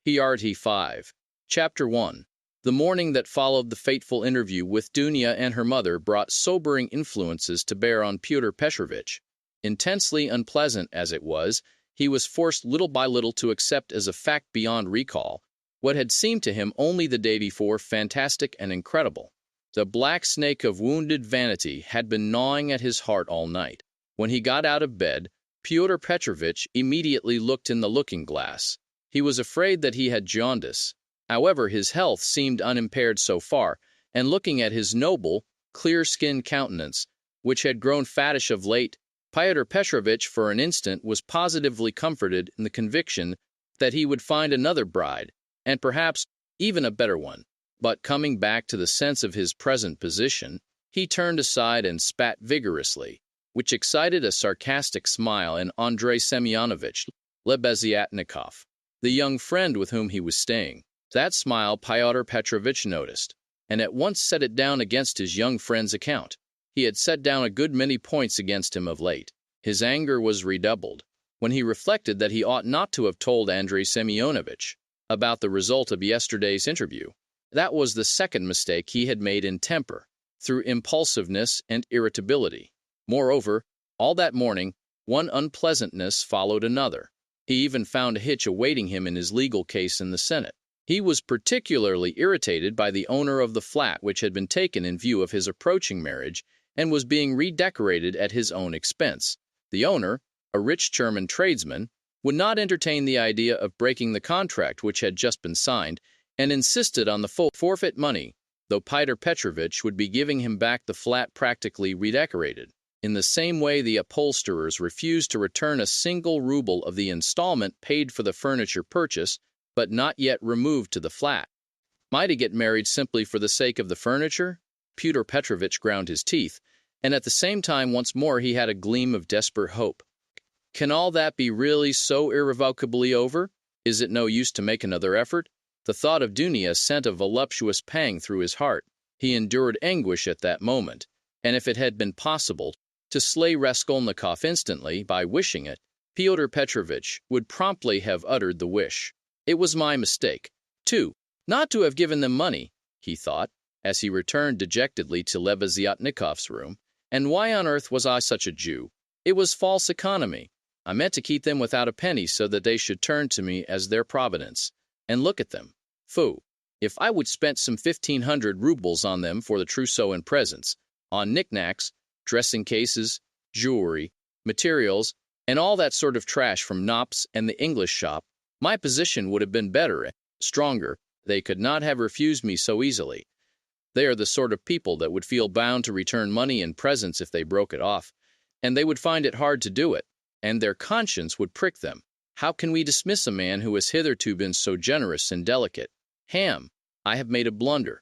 PRT 5. Chapter 1. The morning that followed the fateful interview with Dunya and her mother brought sobering influences to bear on Fyodor Petrovich. Intensely unpleasant as it was, he was forced little by little to accept as a fact beyond recall what had seemed to him only the day before fantastic and incredible. The black snake of wounded vanity had been gnawing at his heart all night. When he got out of bed, Fyodor Petrovich immediately looked in the looking-glass. He was afraid that he had jaundice. However, his health seemed unimpaired so far, and looking at his noble, clear-skinned countenance, which had grown fattish of late, Fyodor Petrovich for an instant was positively comforted in the conviction that he would find another bride, and perhaps even a better one. But coming back to the sense of his present position, he turned aside and spat vigorously, which excited a sarcastic smile in Andrei Semyonovitch Lebeziatnikov, the young friend with whom he was staying. That smile Fyodor Petrovich noticed, and at once set it down against his young friend's account. He had set down a good many points against him of late. His anger was redoubled when he reflected that he ought not to have told Andrei Semyonovitch about the result of yesterday's interview. That was the second mistake he had made in temper, through impulsiveness and irritability. Moreover, all that morning, one unpleasantness followed another. He even found a hitch awaiting him in his legal case in the Senate. He was particularly irritated by the owner of the flat which had been taken in view of his approaching marriage and was being redecorated at his own expense. The owner, a rich German tradesman, would not entertain the idea of breaking the contract which had just been signed, and insisted on the full forfeit money, though Fyodor Petrovich would be giving him back the flat practically redecorated. In the same way, the upholsterers refused to return a single ruble of the installment paid for the furniture purchase, but not yet removed to the flat. Might he get married simply for the sake of the furniture? Fyodor Petrovich ground his teeth, and at the same time once more he had a gleam of desperate hope. Can all that be really so irrevocably over? Is it no use to make another effort? The thought of Dunya sent a voluptuous pang through his heart. He endured anguish at that moment, and if it had been possible to slay Raskolnikov instantly by wishing it, Fyodor Petrovich would promptly have uttered the wish. It was my mistake, too, not to have given them money, he thought, as he returned dejectedly to Lebeziatnikov's room. And why on earth was I such a Jew? It was false economy. I meant to keep them without a penny so that they should turn to me as their providence. And look at them. Phoo! If I would spent some 1,500 rubles on them for the trousseau and presents, on knickknacks, dressing cases, jewelry, materials, and all that sort of trash from Knopp's and the English shop, my position would have been better, stronger. They could not have refused me so easily. They are the sort of people that would feel bound to return money and presents if they broke it off, and they would find it hard to do it, and their conscience would prick them. How can we dismiss a man who has hitherto been so generous and delicate? Ham, I have made a blunder.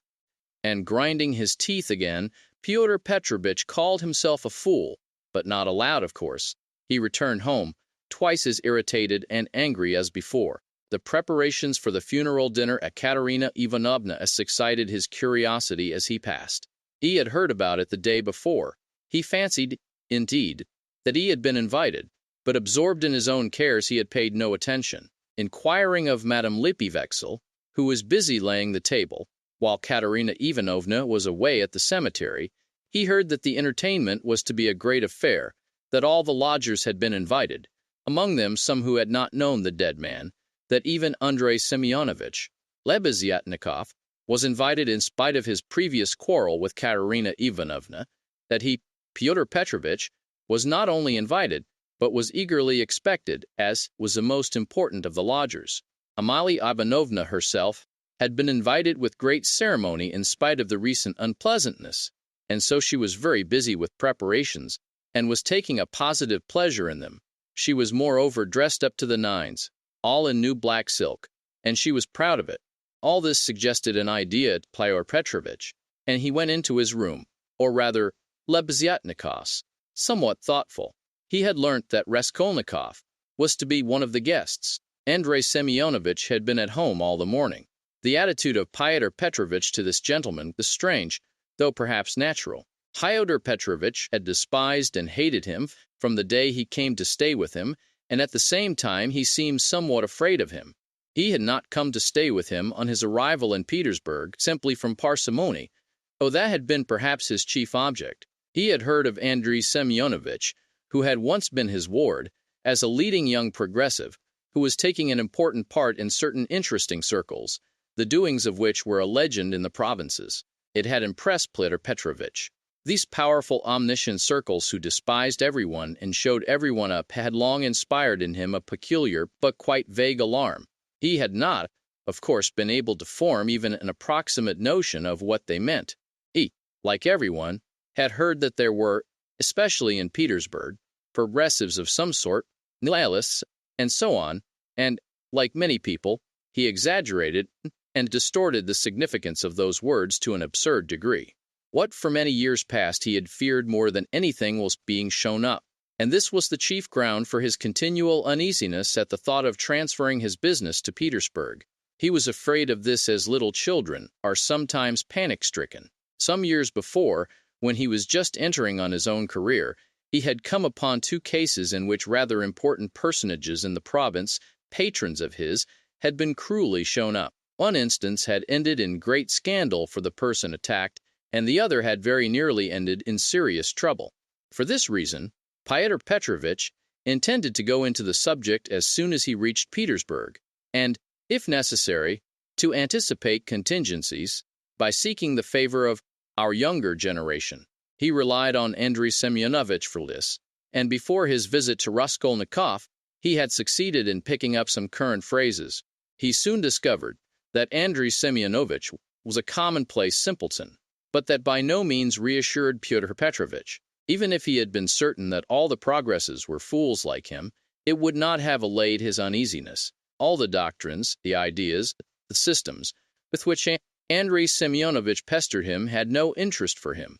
And grinding his teeth again, Fyodor Petrovich called himself a fool, but not aloud, of course. He returned home, twice as irritated and angry as before. The preparations for the funeral dinner at Katerina Ivanovna's excited his curiosity as he passed. He had heard about it the day before. He fancied, indeed, that he had been invited, but absorbed in his own cares he had paid no attention. Inquiring of Madame Lippevexel, who was busy laying the table, while Katerina Ivanovna was away at the cemetery, he heard that the entertainment was to be a great affair, that all the lodgers had been invited, among them some who had not known the dead man, that even Andrei Semyonovitch Lebeziatnikov was invited in spite of his previous quarrel with Katerina Ivanovna, that he, Fyodor Petrovich, was not only invited, but was eagerly expected, as was the most important of the lodgers. Amalia Ivanovna herself had been invited with great ceremony in spite of the recent unpleasantness, and so she was very busy with preparations, and was taking a positive pleasure in them. She was moreover dressed up to the nines, all in new black silk, and she was proud of it. All this suggested an idea to Fyodor Petrovich, and he went into his room, or rather, Lebeziatnikov's, somewhat thoughtful. He had learnt that Raskolnikov was to be one of the guests. Andrei Semyonovitch had been at home all the morning. The attitude of Fyodor Petrovich to this gentleman was strange, though perhaps natural. Fyodor Petrovich had despised and hated him from the day he came to stay with him, and at the same time he seemed somewhat afraid of him. He had not come to stay with him on his arrival in Petersburg simply from parsimony, though that had been perhaps his chief object. He had heard of Andrei Semyonovitch, who had once been his ward, as a leading young progressive, who was taking an important part in certain interesting circles, the doings of which were a legend in the provinces. It had impressed Pyotr Petrovitch. These powerful, omniscient circles who despised everyone and showed everyone up had long inspired in him a peculiar but quite vague alarm. He had not, of course, been able to form even an approximate notion of what they meant. He, like everyone, had heard that there were, especially in Petersburg, progressives of some sort, nihilists, and so on, and, like many people, he exaggerated and distorted the significance of those words to an absurd degree. What for many years past he had feared more than anything was being shown up, and this was the chief ground for his continual uneasiness at the thought of transferring his business to Petersburg. He was afraid of this as little children are sometimes panic-stricken. Some years before, when he was just entering on his own career, he had come upon two cases in which rather important personages in the province, patrons of his, had been cruelly shown up. One instance had ended in great scandal for the person attacked, and the other had very nearly ended in serious trouble. For this reason, Pyotr Petrovitch intended to go into the subject as soon as he reached Petersburg, and, if necessary, to anticipate contingencies by seeking the favor of our younger generation. He relied on Andrei Semyonovitch for this, and before his visit to Raskolnikov, he had succeeded in picking up some current phrases. He soon discovered that Andrei Semyonovitch was a commonplace simpleton, but that by no means reassured Pyotr Petrovitch. Even if he had been certain that all the progresses were fools like him, it would not have allayed his uneasiness. All the doctrines, the ideas, the systems, with which Andrei Semyonovitch pestered him had no interest for him.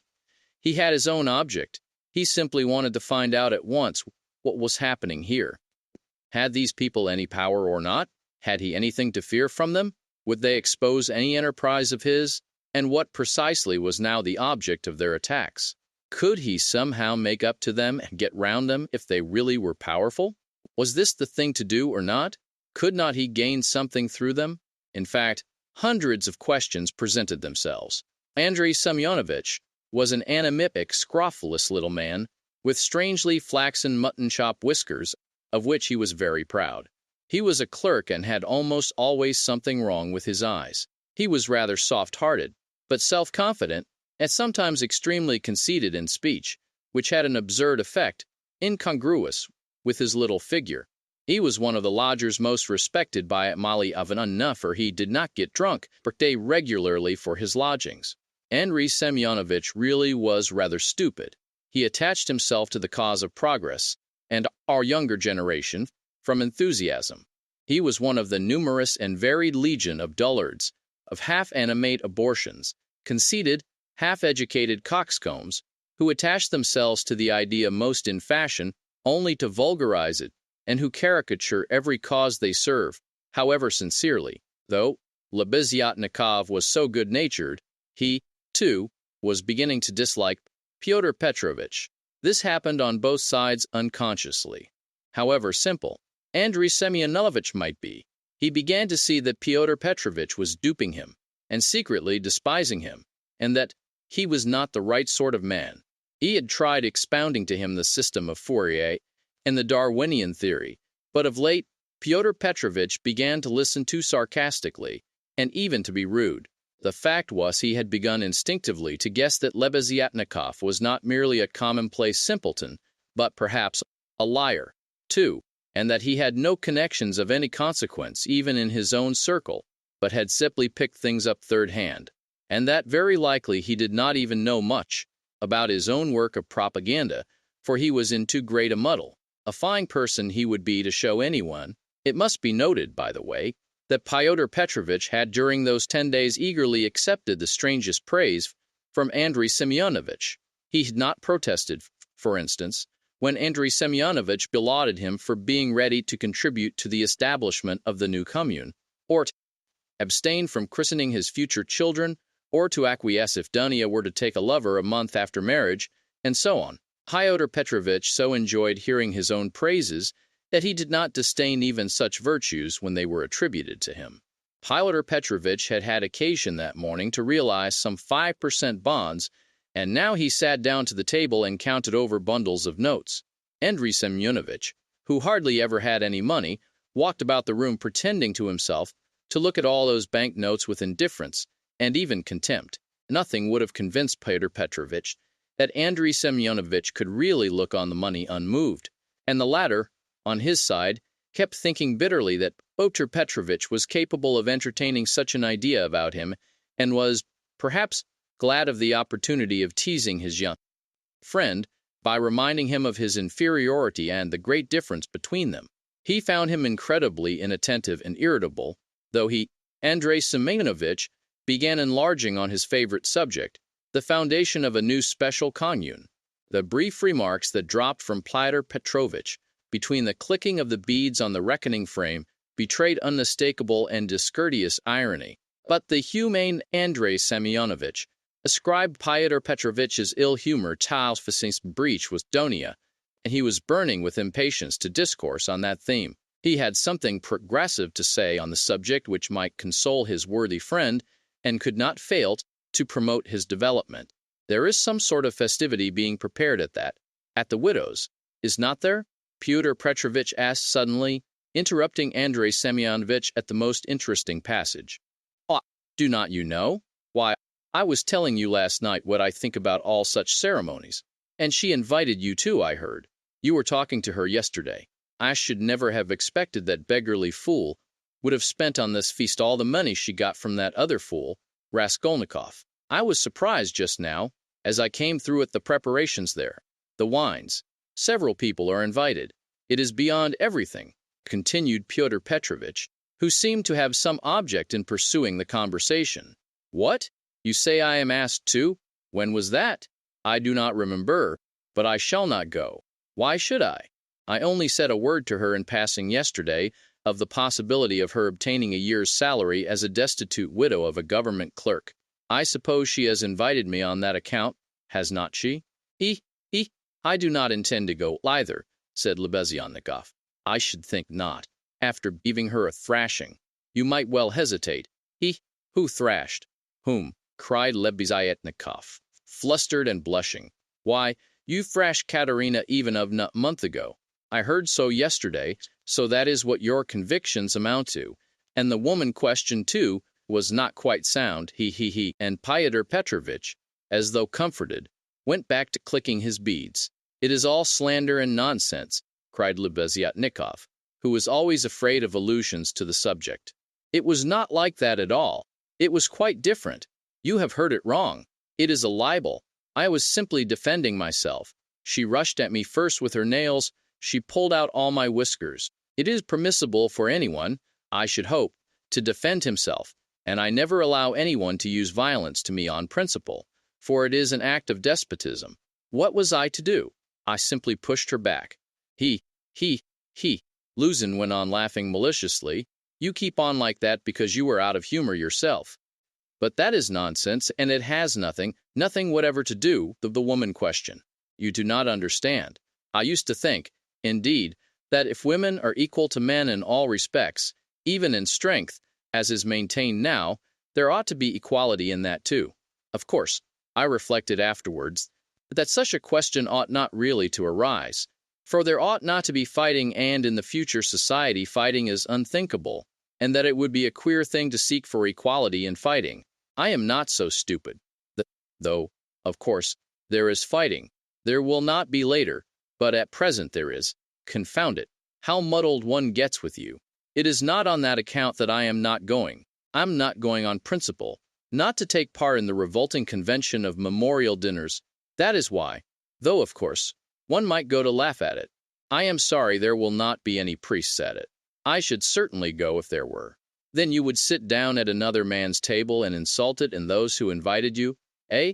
He had his own object. He simply wanted to find out at once what was happening here. Had these people any power or not? Had he anything to fear from them? Would they expose any enterprise of his? And what precisely was now the object of their attacks? Could he somehow make up to them and get round them if they really were powerful? Was this the thing to do or not? Could not he gain something through them? In fact, hundreds of questions presented themselves. Andrei Semyonovitch was an anemic, scrofulous little man with strangely flaxen mutton-chop whiskers, of which he was very proud. He was a clerk and had almost always something wrong with his eyes. He was rather soft-hearted, but self-confident, and sometimes extremely conceited in speech, which had an absurd effect, incongruous with his little figure. He was one of the lodgers most respected by Mali Ivanovna, for he did not get drunk, but pay regularly for his lodgings. Andrei Semyonovitch really was rather stupid. He attached himself to the cause of progress, and our younger generation, from enthusiasm. He was one of the numerous and varied legion of dullards, of half-animate abortions, conceited, half-educated coxcombs, who attach themselves to the idea most in fashion only to vulgarize it, and who caricature every cause they serve, however sincerely. Though Lebeziatnikov was so good-natured, he, too, was beginning to dislike Pyotr Petrovitch. This happened on both sides unconsciously. However simple Andrei Semyonovitch might be, he began to see that Pyotr Petrovitch was duping him, and secretly despising him, and that he was not the right sort of man. He had tried expounding to him the system of Fourier and the Darwinian theory, but of late Pyotr Petrovitch began to listen too sarcastically, and even to be rude. The fact was he had begun instinctively to guess that Lebeziatnikov was not merely a commonplace simpleton, but perhaps a liar, too, and that he had no connections of any consequence even in his own circle, but had simply picked things up third hand, and that very likely he did not even know much about his own work of propaganda, for he was in too great a muddle. A fine person he would be to show anyone. It must be noted, by the way, that Pyotr Petrovitch had during those 10 days eagerly accepted the strangest praise from Andrei Semyonovitch. He had not protested, for instance, when Andrei Semyonovitch belauded him for being ready to contribute to the establishment of the new commune, or to abstain from christening his future children, or to acquiesce if Dunya were to take a lover a month after marriage, and so on. Pyotr Petrovitch so enjoyed hearing his own praises that he did not disdain even such virtues when they were attributed to him. Fyodor Petrovitch had had occasion that morning to realize some 5% bonds, and now he sat down to the table and counted over bundles of notes. Andrei Semyonovitch, who hardly ever had any money, walked about the room pretending to himself to look at all those bank notes with indifference and even contempt. Nothing would have convinced Fyodor Petrovitch that Andrei Semyonovitch could really look on the money unmoved, and the latter, on his side, kept thinking bitterly that Fyodor Petrovitch was capable of entertaining such an idea about him and was, perhaps, glad of the opportunity of teasing his young friend by reminding him of his inferiority and the great difference between them. He found him incredibly inattentive and irritable, though Andrei Semyonovitch, began enlarging on his favorite subject, the foundation of a new special commune. The brief remarks that dropped from Fyodor Petrovitch between the clicking of the beads on the reckoning frame betrayed unmistakable and discourteous irony. But the humane Andrei Semyonovitch ascribed Fyodor Petrovitch's ill humor to Alphonse's breach with Donia, and he was burning with impatience to discourse on that theme. He had something progressive to say on the subject which might console his worthy friend, and could not fail to promote his development. There is some sort of festivity being prepared at the widow's, is not there? Fyodor Petrovitch asked suddenly, interrupting Andrei Semyonovitch at the most interesting passage. "Oh, do not you know? Why, I was telling you last night what I think about all such ceremonies. And she invited you too, I heard. You were talking to her yesterday. I should never have expected that beggarly fool would have spent on this feast all the money she got from that other fool, Raskolnikov. I was surprised just now, as I came through at the preparations there. The wines. Several people are invited. It is beyond everything," continued Fyodor Petrovitch, who seemed to have some object in pursuing the conversation. "What? You say I am asked too? When was that? I do not remember, but I shall not go. Why should I? I only said a word to her in passing yesterday of the possibility of her obtaining a year's salary as a destitute widow of a government clerk. I suppose she has invited me on that account, has not she?" I do not intend to go either," said Lebeziatnikov. "I should think not, after giving her a thrashing. You might well hesitate." Who thrashed? Whom?" cried Lebeziatnikov, flustered and blushing. "Why, you thrashed Katerina Ivanovna a month ago. I heard so yesterday, so that is what your convictions amount to. And the woman question, too, was not quite sound, And Fyodor Petrovitch, as though comforted, went back to clicking his beads. "It is all slander and nonsense," cried Lebeziatnikov, who was always afraid of allusions to the subject. "It was not like that at all. It was quite different. You have heard it wrong. It is a libel. I was simply defending myself. She rushed at me first with her nails. She pulled out all my whiskers. It is permissible for anyone, I should hope, to defend himself, and I never allow anyone to use violence to me on principle, for it is an act of despotism. What was I to do? I simply pushed her back." Luzin went on laughing maliciously. "You keep on like that because you are out of humor yourself. But that is nonsense, and it has nothing whatever to do with the woman question. You do not understand. I used to think, indeed, that if women are equal to men in all respects, even in strength, as is maintained now, there ought to be equality in that too. Of course, I reflected afterwards that such a question ought not really to arise, for there ought not to be fighting, and in the future society fighting is unthinkable, and that it would be a queer thing to seek for equality in fighting. I am not so stupid. Though, of course, there is fighting. There will not be later, but at present there is. Confound it, how muddled one gets with you. It is not on that account that I am not going. I'm not going on principle, not to take part in the revolting convention of memorial dinners. That is why, though of course, one might go to laugh at it. I am sorry there will not be any priests at it. I should certainly go if there were. Then you would sit down at another man's table and insult it and those who invited you, eh?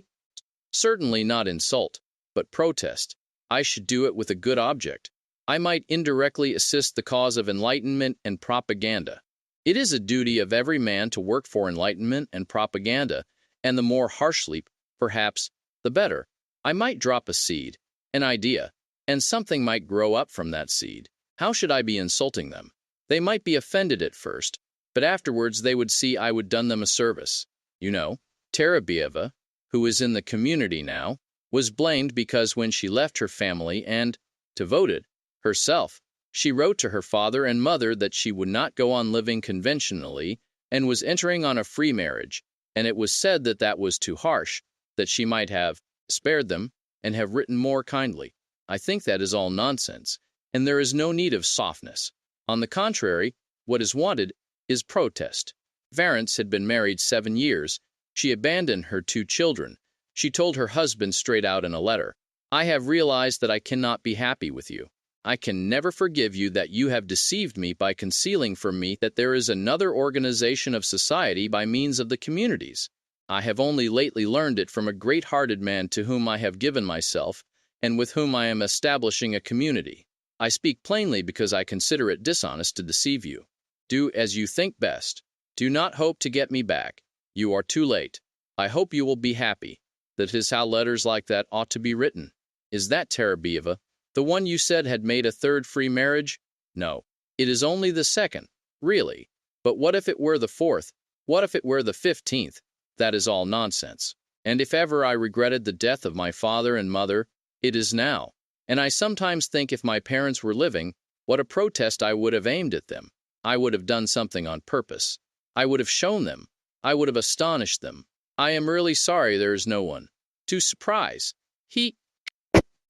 Certainly not insult, but protest. I should do it with a good object. I might indirectly assist the cause of enlightenment and propaganda. It is a duty of every man to work for enlightenment and propaganda, and the more harshly, perhaps, the better. I might drop a seed, an idea, and something might grow up from that seed. How should I be insulting them? They might be offended at first, but afterwards they would see I would done them a service. You know, Terabieva, who is in the community now, was blamed because when she left her family and devoted herself, she wrote to her father and mother that she would not go on living conventionally and was entering on a free marriage, and it was said that that was too harsh, that she might have spared them and have written more kindly. I think that is all nonsense, and there is no need of softness. On the contrary, what is wanted is protest. Varents had been married 7 years. She abandoned her 2 children. She told her husband straight out in a letter, "I have realized that I cannot be happy with you. I can never forgive you that you have deceived me by concealing from me that there is another organization of society by means of the communities. I have only lately learned it from a great-hearted man to whom I have given myself, and with whom I am establishing a community. I speak plainly because I consider it dishonest to deceive you. Do as you think best. Do not hope to get me back. You are too late. I hope you will be happy." That is how letters like that ought to be written. Is that Terabieva, the one you said had made a 3rd free marriage? No, it is only the 2nd, really. But what if it were the 4th? What if it were the 15th? That is all nonsense. And if ever I regretted the death of my father and mother, it is now. And I sometimes think if my parents were living, what a protest I would have aimed at them. I would have done something on purpose. I would have shown them. I would have astonished them. I am really sorry there is no one to surprise.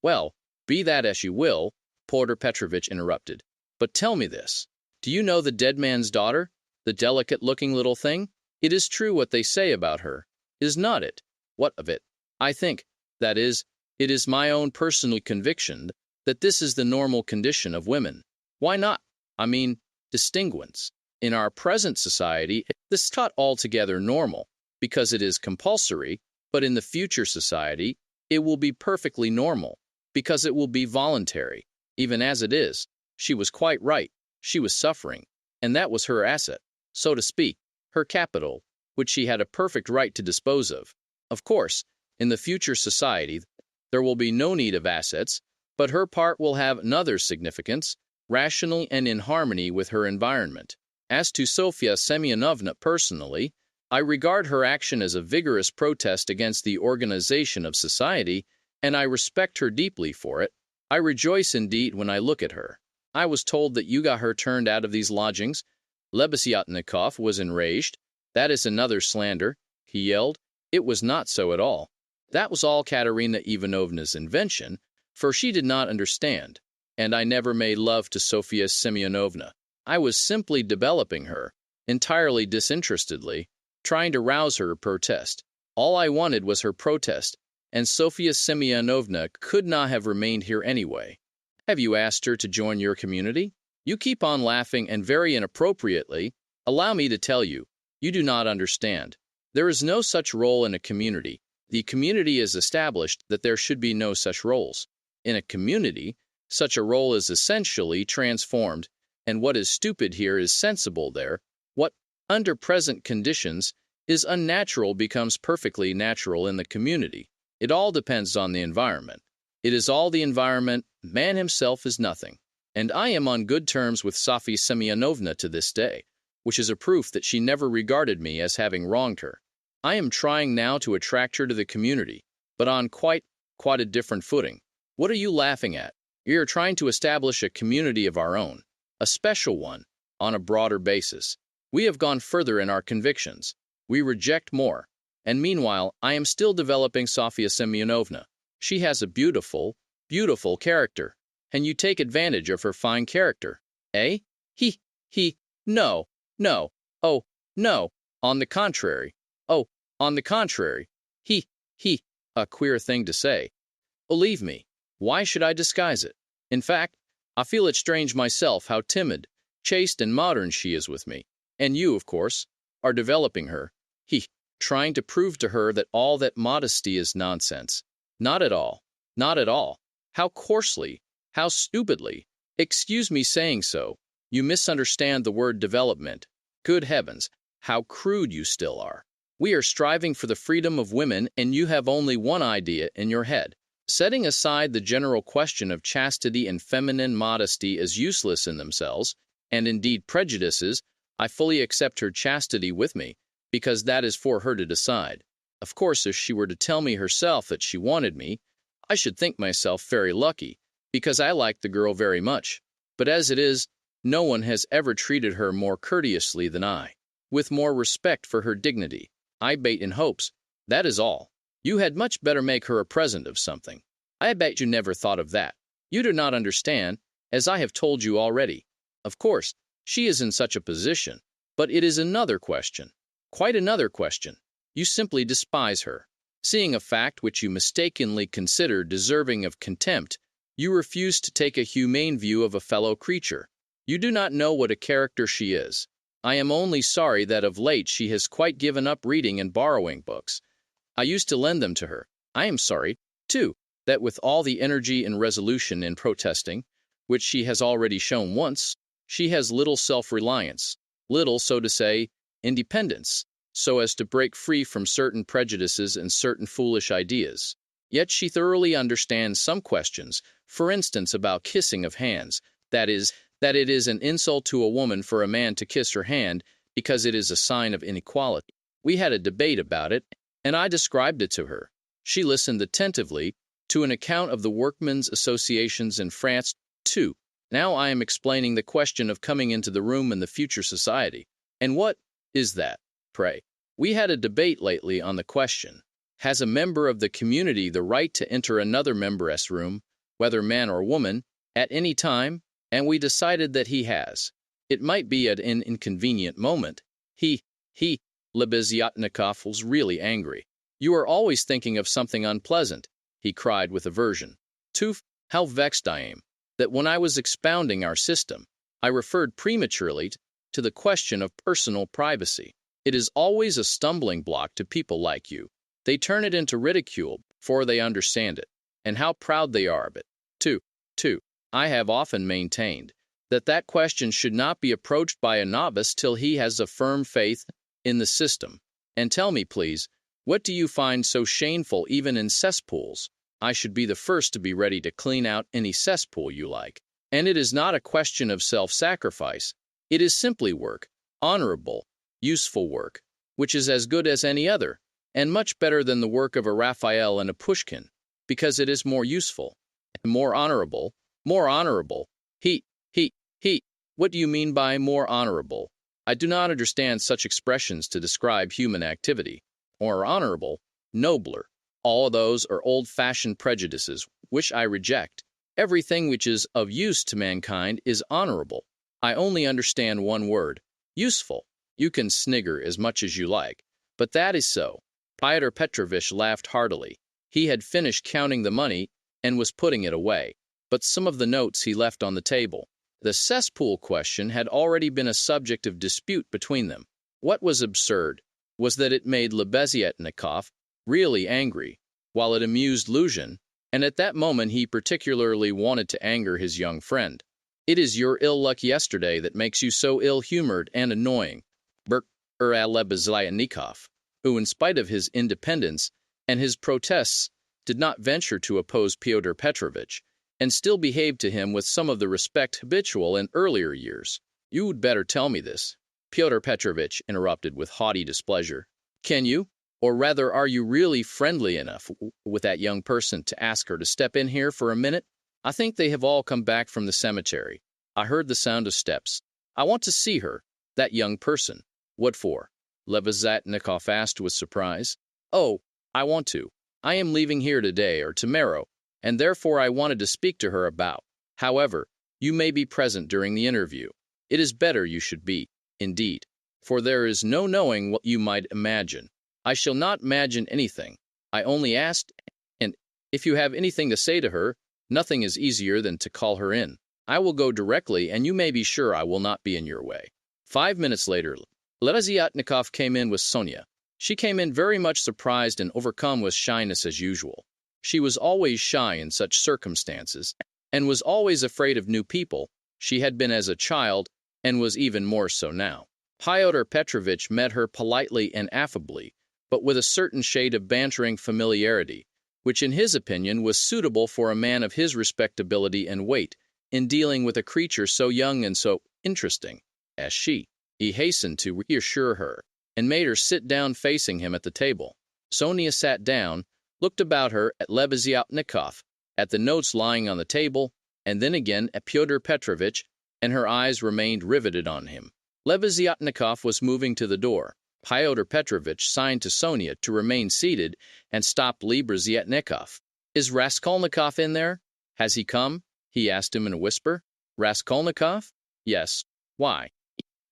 Well, be that as you will, Pyotr Petrovitch interrupted. But tell me this. Do you know the dead man's daughter? The delicate-looking little thing? It is true what they say about her, is not it? What of it? I think, that is, it is my own personal conviction that this is the normal condition of women. Why not? I mean, distinguence. In our present society, this is not altogether normal, because it is compulsory, but in the future society, it will be perfectly normal, because it will be voluntary. Even as it is, she was quite right. She was suffering, and that was her asset, so to speak, her capital, which she had a perfect right to dispose of. Of course, in the future society, there will be no need of assets, but her part will have another significance, rational and in harmony with her environment. As to Sofya Semyonovna personally, I regard her action as a vigorous protest against the organization of society, and I respect her deeply for it. I rejoice indeed when I look at her. I was told that you got her turned out of these lodgings. Lebeziatnikov was enraged. That is another slander, he yelled. It was not so at all. That was all Katerina Ivanovna's invention, for she did not understand, and I never made love to Sofya Semyonovna. I was simply developing her, entirely disinterestedly, trying to rouse her to protest. All I wanted was her protest, and Sofya Semyonovna could not have remained here anyway. Have you asked her to join your community? You keep on laughing, and very inappropriately. Allow me to tell you, you do not understand. There is no such role in a community. The community is established that there should be no such roles. In a community, such a role is essentially transformed, and what is stupid here is sensible there. What, under present conditions, is unnatural becomes perfectly natural in the community. It all depends on the environment. It is all the environment, man himself is nothing. And I am on good terms with Sofya Semyonovna to this day, which is a proof that she never regarded me as having wronged her. I am trying now to attract her to the community, but on quite a different footing. What are you laughing at? We are trying to establish a community of our own, a special one, on a broader basis. We have gone further in our convictions. We reject more. And meanwhile, I am still developing Sofya Semyonovna. She has a beautiful, beautiful character, and you take advantage of her fine character. Eh? No, no, oh, no, on the contrary. Oh, on the contrary. A queer thing to say. Believe me, why should I disguise it? In fact, I feel it strange myself how timid, chaste and modern she is with me. And you, of course, are developing her. Trying to prove to her that all that modesty is nonsense. Not at all. Not at all. How coarsely, how stupidly, excuse me saying so, you misunderstand the word development. Good heavens, how crude you still are. We are striving for the freedom of women, and you have only one idea in your head. Setting aside the general question of chastity and feminine modesty as useless in themselves, and indeed prejudices, I fully accept her chastity with me, because that is for her to decide. Of course, if she were to tell me herself that she wanted me, I should think myself very lucky, because I like the girl very much. But as it is, no one has ever treated her more courteously than I, with more respect for her dignity. I bait in hopes, that is all. You had much better make her a present of something. I bet you never thought of that. You do not understand, as I have told you already. Of course, she is in such a position, but it is another question. Quite another question. You simply despise her. Seeing a fact which you mistakenly consider deserving of contempt, you refuse to take a humane view of a fellow creature. You do not know what a character she is. I am only sorry that of late she has quite given up reading and borrowing books. I used to lend them to her. I am sorry, too, that with all the energy and resolution in protesting, which she has already shown once, she has little self-reliance, little, so to say, independence, so as to break free from certain prejudices and certain foolish ideas. Yet she thoroughly understands some questions, for instance about kissing of hands, that it is an insult to a woman for a man to kiss her hand because it is a sign of inequality. We had a debate about it, and I described it to her. She listened attentively to an account of the workmen's associations in France, too. Now I am explaining the question of coming into the room in the future society. And what is that, pray? We had a debate lately on the question, has a member of the community the right to enter another member's room, whether man or woman, at any time? And we decided that he has. It might be at an inconvenient moment. Lebeziatnikov was really angry. You are always thinking of something unpleasant, he cried with aversion. Toof, how vexed I am, that when I was expounding our system, I referred prematurely to the question of personal privacy. It is always a stumbling block to people like you. They turn it into ridicule before they understand it, and how proud they are of it. Two, I have often maintained that question should not be approached by a novice till he has a firm faith in the system. And tell me, please, what do you find so shameful even in cesspools? I should be the first to be ready to clean out any cesspool you like. And it is not a question of self-sacrifice. It is simply work, honorable, useful work, which is as good as any other, and much better than the work of a Raphael and a Pushkin, because it is more useful, and more honorable. What do you mean by more honorable? I do not understand such expressions to describe human activity. More honorable, nobler. All those are old-fashioned prejudices, which I reject. Everything which is of use to mankind is honorable. I only understand one word, useful. You can snigger as much as you like, but that is so. Fyodor Petrovitch laughed heartily. He had finished counting the money and was putting it away, but some of the notes he left on the table. The cesspool question had already been a subject of dispute between them. What was absurd was that it made Lebeziatnikov really angry, while it amused Luzhin, and at that moment he particularly wanted to anger his young friend. It is your ill luck yesterday that makes you so ill-humored and annoying, Lebeziatnikov, who in spite of his independence and his protests did not venture to oppose Fyodor Petrovitch, and still behaved to him with some of the respect habitual in earlier years. You would better tell me this, Fyodor Petrovitch interrupted with haughty displeasure. Can you? Or rather, are you really friendly enough with that young person to ask her to step in here for a minute? I think they have all come back from the cemetery. I heard the sound of steps. I want to see her, that young person. What for? Lebeziatnikov asked with surprise. Oh, I want to. I am leaving here today or tomorrow, and therefore I wanted to speak to her about. However, you may be present during the interview. It is better you should be, indeed, for there is no knowing what you might imagine. I shall not imagine anything. I only asked, and if you have anything to say to her, nothing is easier than to call her in. I will go directly, and you may be sure I will not be in your way. 5 minutes later, Lebeziatnikov came in with Sonia. She came in very much surprised and overcome with shyness as usual. She was always shy in such circumstances, and was always afraid of new people. She had been as a child, and was even more so now. Fyodor Petrovitch met her politely and affably, but with a certain shade of bantering familiarity, which in his opinion was suitable for a man of his respectability and weight, in dealing with a creature so young and so interesting as she. He hastened to reassure her, and made her sit down facing him at the table. Sonia sat down, looked about her at Lebeziatnikov, at the notes lying on the table, and then again at Pyotr Petrovitch, and her eyes remained riveted on him. Lebeziatnikov was moving to the door. Pyotr Petrovitch signed to Sonia to remain seated and stopped Lebeziatnikov. "Is Raskolnikov in there? Has he come?" he asked him in a whisper. "Raskolnikov? Yes. Why?"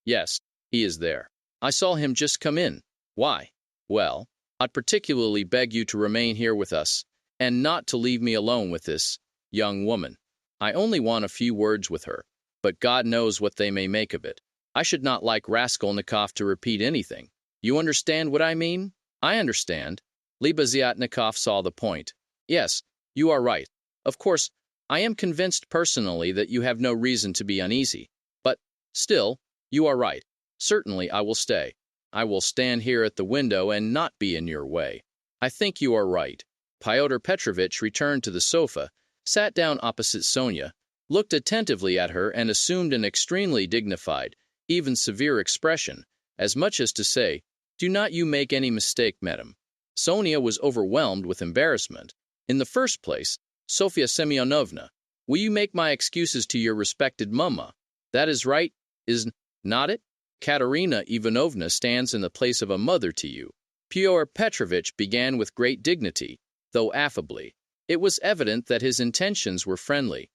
"Yes, he is there. I saw him just come in." "Why?" "Well, I'd particularly beg you to remain here with us, and not to leave me alone with this young woman. I only want a few words with her, but God knows what they may make of it. I should not like Raskolnikov to repeat anything. You understand what I mean?" "I understand." Lebeziatnikov saw the point. "Yes, you are right. Of course, I am convinced personally that you have no reason to be uneasy. But, still, you are right. Certainly I will stay. I will stand here at the window and not be in your way. I think you are right." Pyotr Petrovitch returned to the sofa, sat down opposite Sonia, looked attentively at her, and assumed an extremely dignified, even severe expression, as much as to say, "Do not you make any mistake, madam." Sonia was overwhelmed with embarrassment. "In the first place, Sofya Semyonovna, will you make my excuses to your respected mamma? That is right, is not it? Katerina Ivanovna stands in the place of a mother to you." Pyotr Petrovitch began with great dignity, though affably. It was evident that his intentions were friendly.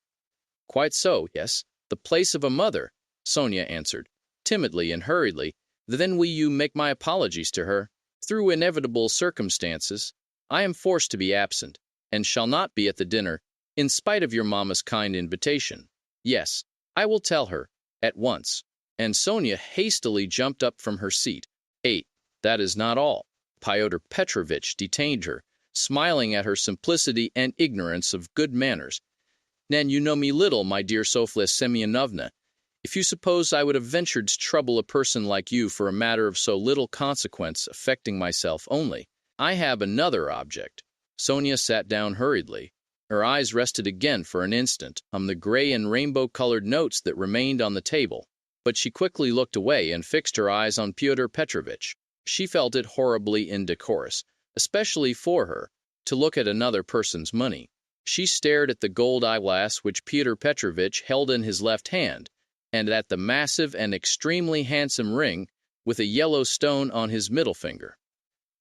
"Quite so, yes, the place of a mother," Sonia answered, timidly and hurriedly. "Then will you make my apologies to her? Through inevitable circumstances, I am forced to be absent, and shall not be at the dinner, in spite of your mamma's kind invitation." "Yes, I will tell her, at once." And Sonia hastily jumped up from her seat. That is not all." Pyotr Petrovitch detained her, smiling at her simplicity and ignorance of good manners. "Nan, you know me little, my dear Sofya Semyonovna. If you suppose I would have ventured to trouble a person like you for a matter of so little consequence affecting myself only, I have another object." Sonia sat down hurriedly. Her eyes rested again for an instant on the gray and rainbow-colored notes that remained on the table, but she quickly looked away and fixed her eyes on Pyotr Petrovitch. She felt it horribly indecorous, especially for her, to look at another person's money. She stared at the gold eyeglass which Pyotr Petrovitch held in his left hand, and at the massive and extremely handsome ring with a yellow stone on his middle finger.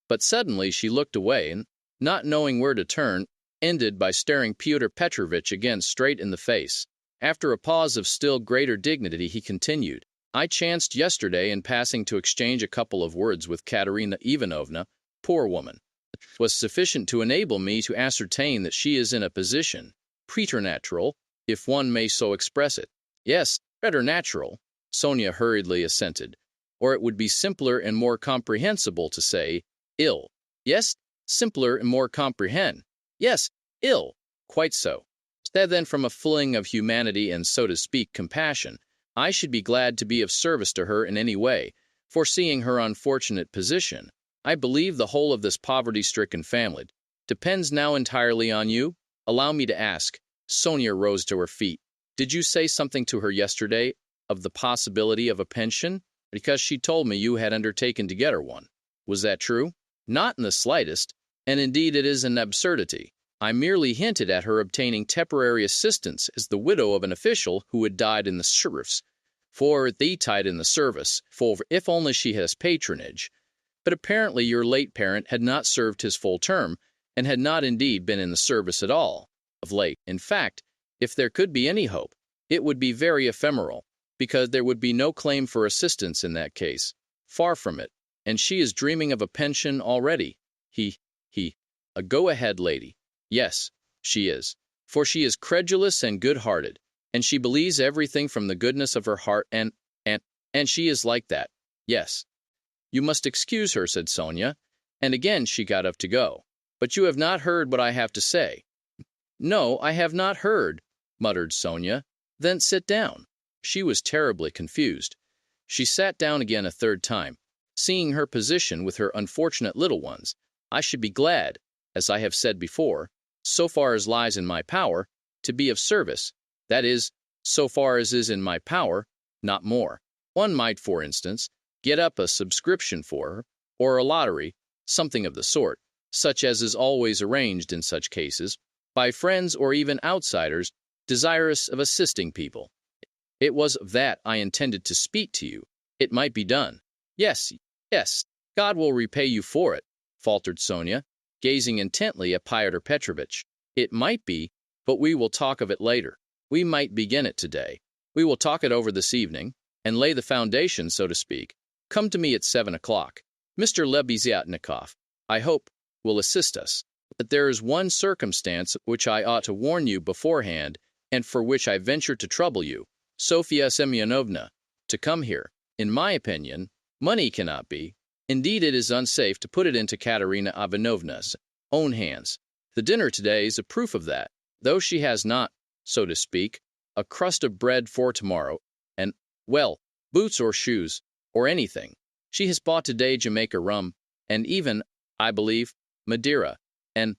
But suddenly she looked away, and, not knowing where to turn, ended by staring Pyotr Petrovitch again straight in the face. After a pause of still greater dignity, he continued, "I chanced yesterday in passing to exchange a couple of words with Katerina Ivanovna, poor woman. It was sufficient to enable me to ascertain that she is in a position, preternatural, if one may so express it." "Yes, preternatural," Sonia hurriedly assented, "or it would be simpler and more comprehensible to say, ill." "Yes, simpler and more comprehend. Yes, ill." "Quite so. Said then from a feeling of humanity and, so to speak, compassion, I should be glad to be of service to her in any way, foreseeing her unfortunate position. I believe the whole of this poverty-stricken family depends now entirely on you. Allow me to ask." Sonia rose to her feet. "Did you say something to her yesterday of the possibility of a pension? Because she told me you had undertaken to get her one. Was that true?" "Not in the slightest, and indeed it is an absurdity. I merely hinted at her obtaining temporary assistance as the widow of an official who had died in the service, if only she has patronage. But apparently your late parent had not served his full term, and had not indeed been in the service at all, of late. In fact, if there could be any hope, it would be very ephemeral, because there would be no claim for assistance in that case. Far from it, and she is dreaming of a pension already. A go-ahead lady. Yes, she is. For she is credulous and good-hearted, and she believes everything from the goodness of her heart, and she is like that. Yes." "You must excuse her," said Sonia, and again she got up to go. "But you have not heard what I have to say." "No, I have not heard," muttered Sonia. "Then sit down." She was terribly confused. She sat down again a third time, seeing her position with her unfortunate little ones. "I should be glad," as I have said before, so far as lies in my power, to be of service, that is, so far as is in my power, not more. One might, for instance, get up a subscription for her, or a lottery, something of the sort, such as is always arranged in such cases, by friends or even outsiders desirous of assisting people. It was of that I intended to speak to you. It might be done. Yes, yes, God will repay you for it, faltered Sonia, gazing intently at Pyotr Petrovitch. It might be, but we will talk of it later. We might begin it today. We will talk it over this evening, and lay the foundation, so to speak. Come to me at 7 o'clock. Mr. Lebeziatnikov, I hope, will assist us. But there is one circumstance which I ought to warn you beforehand, and for which I venture to trouble you, Sofia Semyonovna, to come here. In my opinion, money cannot be. Indeed, it is unsafe to put it into Katerina Ivanovna's own hands. The dinner today is a proof of that, though she has not, so to speak, a crust of bread for tomorrow, and, well, boots or shoes, or anything. She has bought today Jamaica rum, and even, I believe, Madeira, and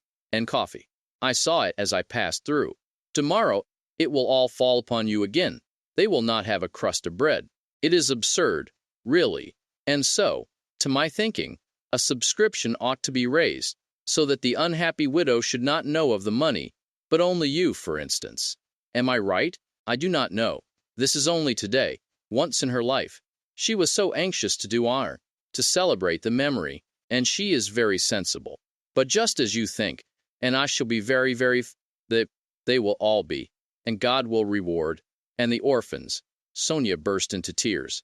coffee. I saw it as I passed through. Tomorrow it will all fall upon you again. They will not have a crust of bread. It is absurd, really. And so, to my thinking, a subscription ought to be raised, so that the unhappy widow should not know of the money, but only you, for instance. Am I right? I do not know. This is only today, once in her life. She was so anxious to do honor, to celebrate the memory, and she is very sensible. But just as you think, and I shall be they will all be, and God will reward, and the orphans. Sonia burst into tears.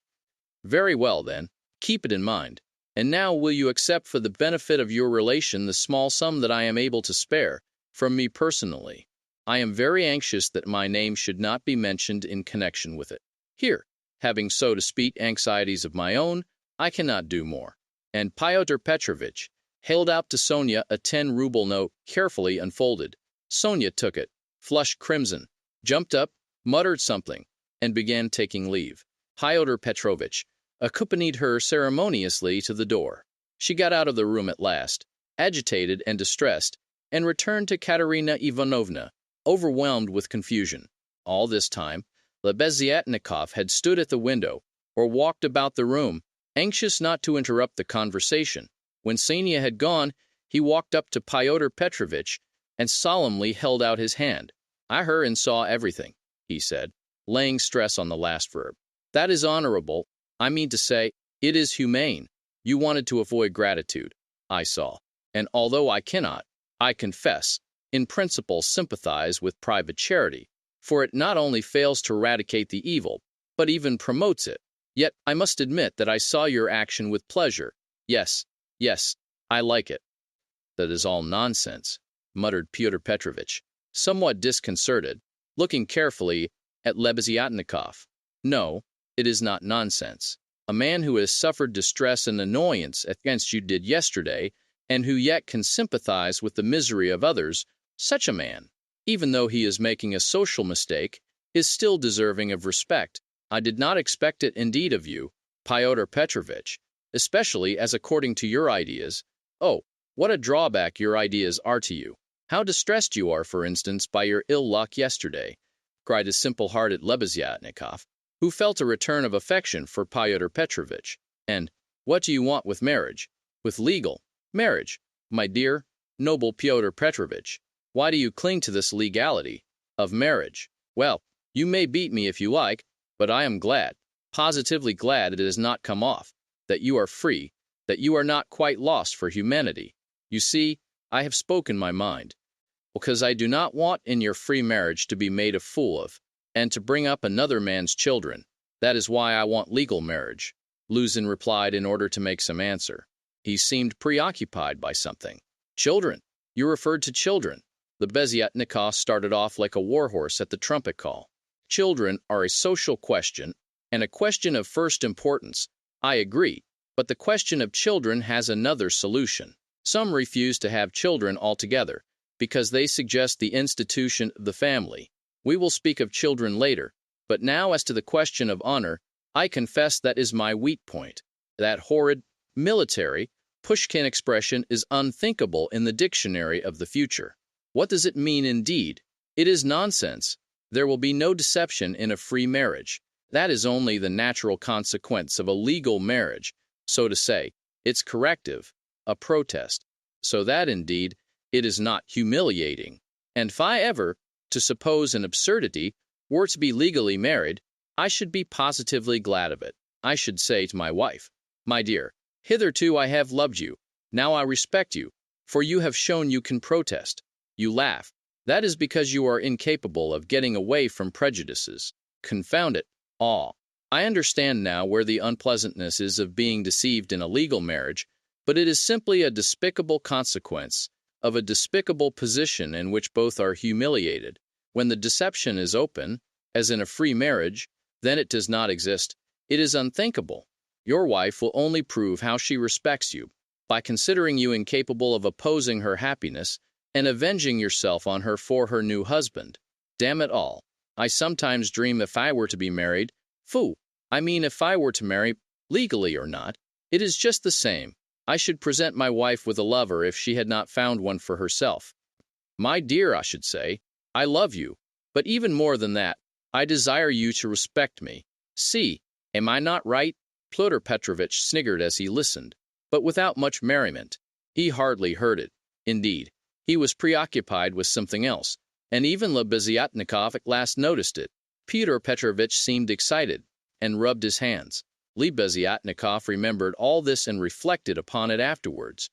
Very well, then, keep it in mind. And now will you accept for the benefit of your relation the small sum that I am able to spare, from me personally? I am very anxious that my name should not be mentioned in connection with it. Here, having, so to speak, anxieties of my own, I cannot do more. And Pyotr Petrovitch held out to Sonia a 10-ruble note, carefully unfolded. Sonia took it, flushed crimson, jumped up, muttered something, and began taking leave. Pyotr Petrovitch accompanied her ceremoniously to the door. She got out of the room at last, agitated and distressed, and returned to Katerina Ivanovna, overwhelmed with confusion. All this time, Lebeziatnikov had stood at the window, or walked about the room, anxious not to interrupt the conversation. When Sonia had gone, he walked up to Pyotr Petrovitch and solemnly held out his hand. I heard and saw everything, he said, laying stress on the last verb. That is honorable. I mean to say, it is humane. You wanted to avoid gratitude, I saw. And although I cannot, I confess, in principle sympathize with private charity, for it not only fails to eradicate the evil, but even promotes it. Yet I must admit that I saw your action with pleasure. Yes, I like it. That is all nonsense, muttered Pyotr Petrovitch, somewhat disconcerted, looking carefully at Lebeziatnikov. No, it is not nonsense. A man who has suffered distress and annoyance against you did yesterday, and who yet can sympathize with the misery of others, such a man, even though he is making a social mistake, is still deserving of respect. I did not expect it indeed of you, Pyotr Petrovitch, especially as according to your ideas, oh, what a drawback your ideas are to you. How distressed you are, for instance, by your ill luck yesterday, cried a simple-hearted Lebeziatnikov, who felt a return of affection for Pyotr Petrovitch. And what do you want with marriage? With legal marriage, my dear, noble Pyotr Petrovitch? Why do you cling to this legality of marriage? Well, you may beat me if you like, but I am glad, positively glad it has not come off, that you are free, that you are not quite lost for humanity. You see, I have spoken my mind, because I do not want in your free marriage to be made a fool of, and to bring up another man's children. That is why I want legal marriage, Luzin replied in order to make some answer. He seemed preoccupied by something. Children? You referred to children. Lebeziatnikov started off like a warhorse at the trumpet call. Children are a social question, and a question of first importance. I agree, but the question of children has another solution. Some refuse to have children altogether, because they suggest the institution of the family. We will speak of children later, but now as to the question of honor, I confess that is my weak point. That horrid military, Pushkin expression is unthinkable in the dictionary of the future. What does it mean indeed? It is nonsense. There will be no deception in a free marriage. That is only the natural consequence of a legal marriage, so to say. It's corrective, a protest. So that indeed, it is not humiliating. And if I ever, to suppose an absurdity, were to be legally married, I should be positively glad of it. I should say to my wife, "My dear, hitherto I have loved you. Now I respect you, for you have shown you can protest." You laugh. That is because you are incapable of getting away from prejudices. Confound it all. I understand now where the unpleasantness is of being deceived in a legal marriage, but it is simply a despicable consequence of a despicable position in which both are humiliated. When the deception is open, as in a free marriage, then it does not exist. It is unthinkable. Your wife will only prove how she respects you by considering you incapable of opposing her happiness and avenging yourself on her for her new husband. Damn it all. I sometimes dream if I were to be married. I mean if I were to marry, legally or not, it is just the same. I should present my wife with a lover if she had not found one for herself. My dear, I should say, I love you, but even more than that, I desire you to respect me. See, am I not right? Fyodor Petrovitch sniggered as he listened, but without much merriment. He hardly heard it. Indeed, he was preoccupied with something else, and even Lebeziatnikov at last noticed it. Fyodor Petrovitch seemed excited, and rubbed his hands. Lebeziatnikov remembered all this and reflected upon it afterwards.